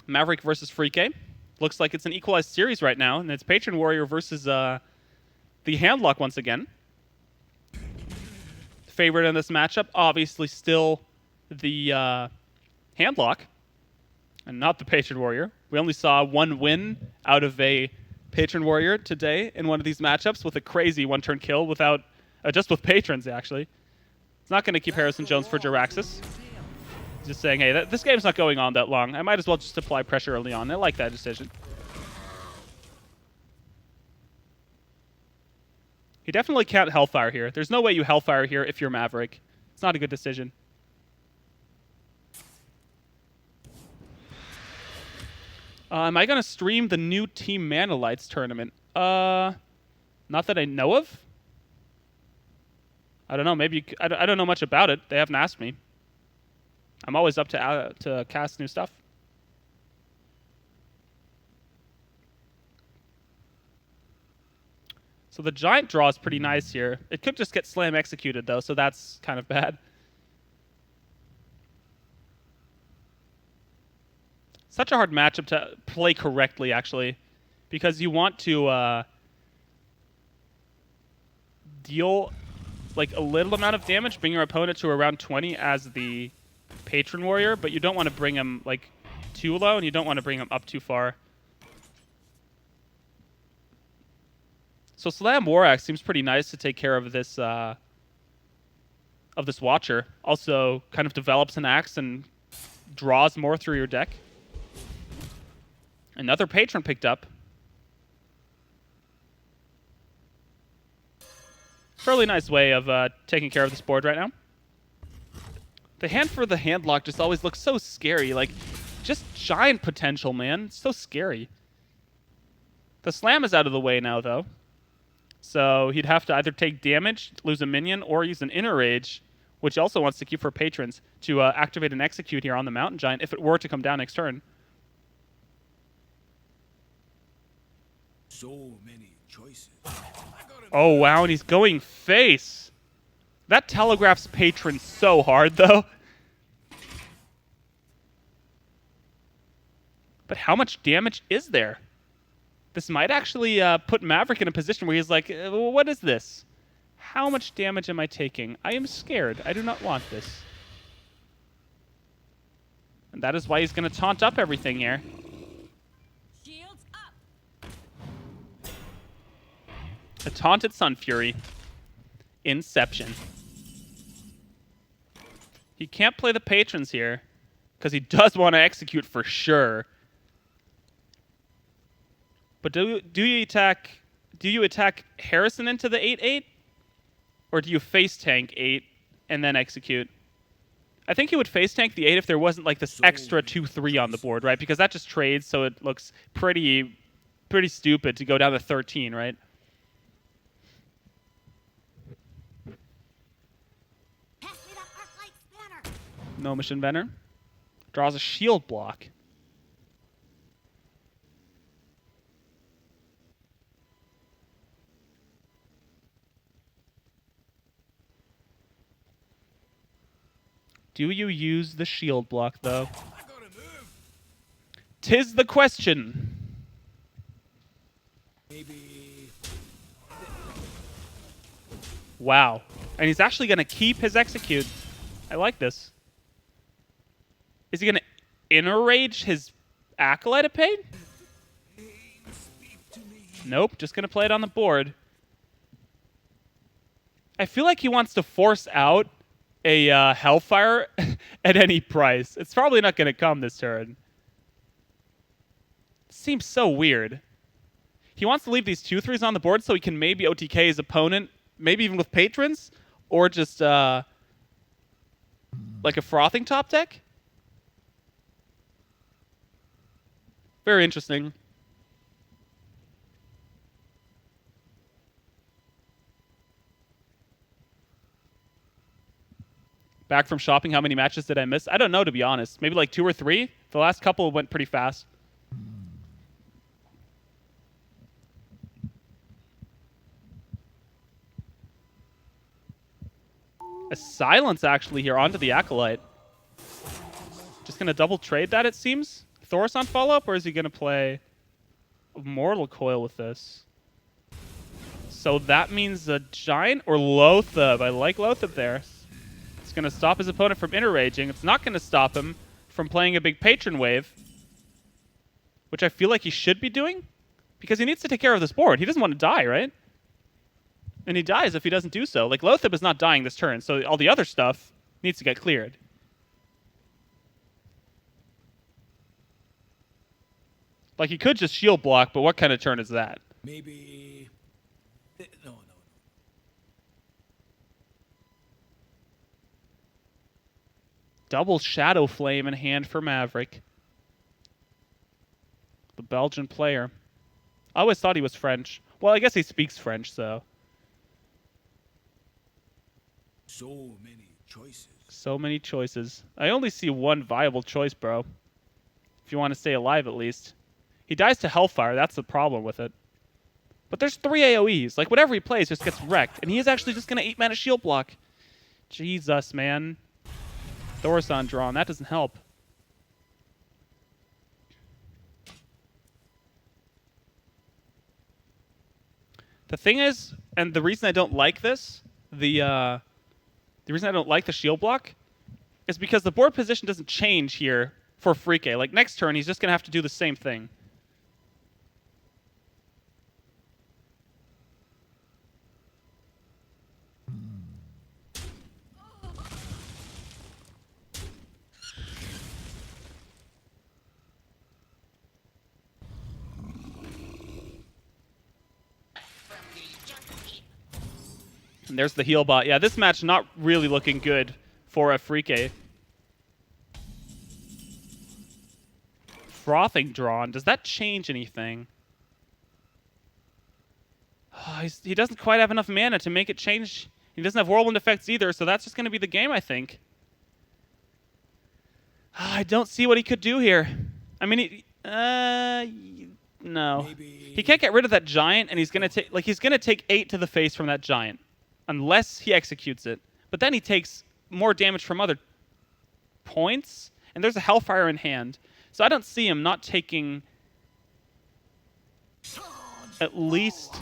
Maverick versus Freakeh. Looks like it's an equalized series right now, and it's Patron Warrior versus the Handlock once again. Favorite in this matchup, obviously still the Handlock, and not the Patron Warrior. We only saw one win out of a Patron Warrior today in one of these matchups with a crazy one-turn kill without, just with patrons, actually. It's not going to keep Harrison Jones for Jiraxis. Just saying, hey, this game's not going on that long. I might as well just apply pressure early on. I like that decision. He definitely can't Hellfire here. There's no way you Hellfire here if you're Maverick. It's not a good decision. Am I going to stream the new Team Manalites tournament? Not that I know of. I don't know. Maybe I don't know much about it. They haven't asked me. I'm always up to cast new stuff. So the giant draw is pretty nice here. It could just get slam executed, though, so that's kind of bad. Such a hard matchup to play correctly, actually, because you want to deal like a little amount of damage, bring your opponent to around 20 as the Patron Warrior, but you don't want to bring him like too low, and you don't want to bring him up too far. So Slam Warax seems pretty nice to take care of this Watcher. Also kind of develops an axe and draws more through your deck. Another Patron picked up. Fairly nice way of taking care of this board right now. The hand for the Handlock just always looks so scary. Like, just giant potential, man. It's so scary. The Slam is out of the way now, though. So he'd have to either take damage, lose a minion, or use an Inner Rage, which he also wants to keep for patrons, to activate and execute here on the Mountain Giant if it were to come down next turn. So many choices. Oh, wow, and he's going face. That telegraphs Patron so hard, though. But how much damage is there? This might actually put Maverick in a position where he's like, what is this? How much damage am I taking? I am scared. I do not want this. And that is why he's going to taunt up everything here. Shields up. A taunted Sun Fury. Inception. He can't play the patrons here because he does want to execute for sure. But do you attack Harrison into the 8/8? Or do you face tank 8 and then execute? I think he would face tank the 8 if there wasn't like this extra 2/3 on the board, right? Because that just trades, so it looks pretty stupid to go down to 13, right? No Mission Venner. Draws a shield block. Do you use the shield block, though? Tis the question. Maybe. Wow. And he's actually going to keep his execute. I like this. Is he going to Inner Rage his Acolyte of Pain? Nope, just going to play it on the board. I feel like he wants to force out a Hellfire at any price. It's probably not going to come this turn. Seems so weird. He wants to leave these 2/3s on the board so he can maybe OTK his opponent, maybe even with patrons, or just like a Frothing top deck. Very interesting. Back from shopping, how many matches did I miss? I don't know, to be honest. Maybe like 2 or 3. The last couple went pretty fast. A silence, actually, here onto the Acolyte. Just going to double trade that, it seems. Thorson follow-up, or is he going to play Mortal Coil with this? So that means a Giant or Loatheb. I like Loatheb there. It's going to stop his opponent from interraging. It's not going to stop him from playing a big Patron Wave, which I feel like he should be doing, because he needs to take care of this board. He doesn't want to die, right? And he dies if he doesn't do so. Like, Loatheb is not dying this turn, so all the other stuff needs to get cleared. Like, he could just shield block, but what kind of turn is that? Maybe. No. Double Shadow Flame in hand for Maverick. The Belgian player. I always thought he was French. Well, I guess he speaks French, so. So many choices. So many choices. I only see one viable choice, bro. If you want to stay alive, at least. He dies to Hellfire. That's the problem with it. But there's 3 AoEs. Like, whatever he plays just gets wrecked. And he is actually just going to 8-mana shield block. Jesus, man. Thorson drawn. That doesn't help. The thing is, and the reason I don't like this, the reason I don't like the shield block is because the board position doesn't change here for Freakeh. Like, next turn, he's just going to have to do the same thing. And there's the heal bot. Yeah, this match not really looking good for a Freakeh. Frothing drawn. Does that change anything? Oh, he doesn't quite have enough mana to make it change. He doesn't have Whirlwind effects either, so that's just going to be the game, I think. I don't see what he could do here. I mean, no. Maybe. He can't get rid of that Giant, and he's going to take 8 to the face from that Giant. Unless he executes it. But then he takes more damage from other points. And there's a Hellfire in hand. So I don't see him not taking at least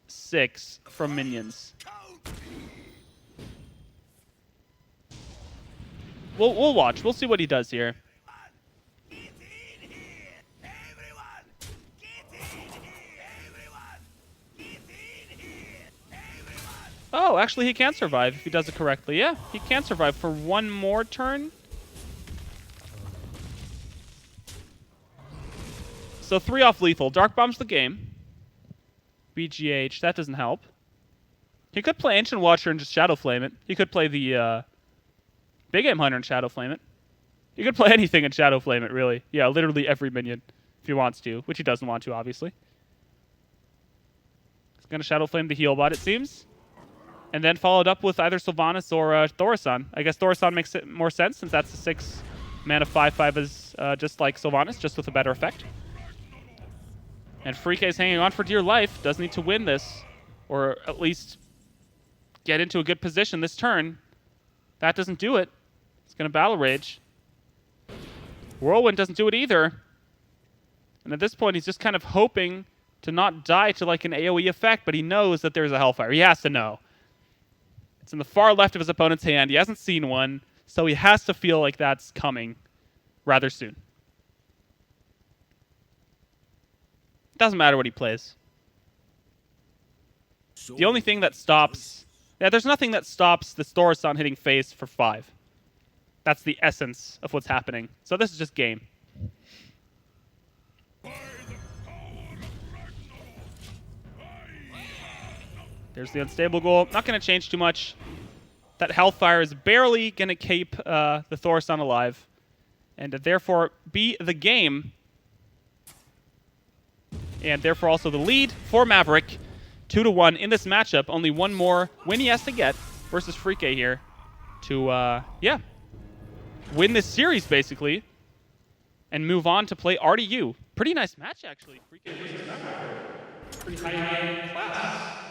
6 from minions. We'll watch. We'll see what he does here. Oh, actually, he can survive if he does it correctly. Yeah, he can survive for one more turn. So 3 off lethal. Dark Bomb's the game. BGH, that doesn't help. He could play Ancient Watcher and just Shadow Flame it. He could play the Big Aim Hunter and Shadow Flame it. He could play anything and Shadow Flame it, really. Yeah, literally every minion, if he wants to, which he doesn't want to, obviously. He's going to Shadow Flame the heal bot, it seems. And then followed up with either Sylvanas or Thorson. I guess Thorson makes it more sense since that's the 6 mana 5/5 is just like Sylvanas, just with a better effect. And Freakeh is hanging on for dear life. Does need to win this, or at least get into a good position this turn. That doesn't do it. It's going to Battle Rage. Whirlwind doesn't do it either. And at this point, he's just kind of hoping to not die to like an AoE effect, but he knows that there's a Hellfire. He has to know. It's in the far left of his opponent's hand. He hasn't seen one, so he has to feel like that's coming rather soon. Doesn't matter what he plays. The only thing that stops... Yeah, there's nothing that stops the Thorson hitting face for 5. That's the essence of what's happening. So this is just game. There's the unstable goal. Not going to change too much. That Hellfire is barely going to keep the Thorson alive. And therefore be the game. And therefore also the lead for Maverick. 2-1 in this matchup. Only one more win he has to get versus Freakeh here to, win this series, basically, and move on to play RDU. Pretty nice match, actually. Freakeh versus Maverick. Pretty high class.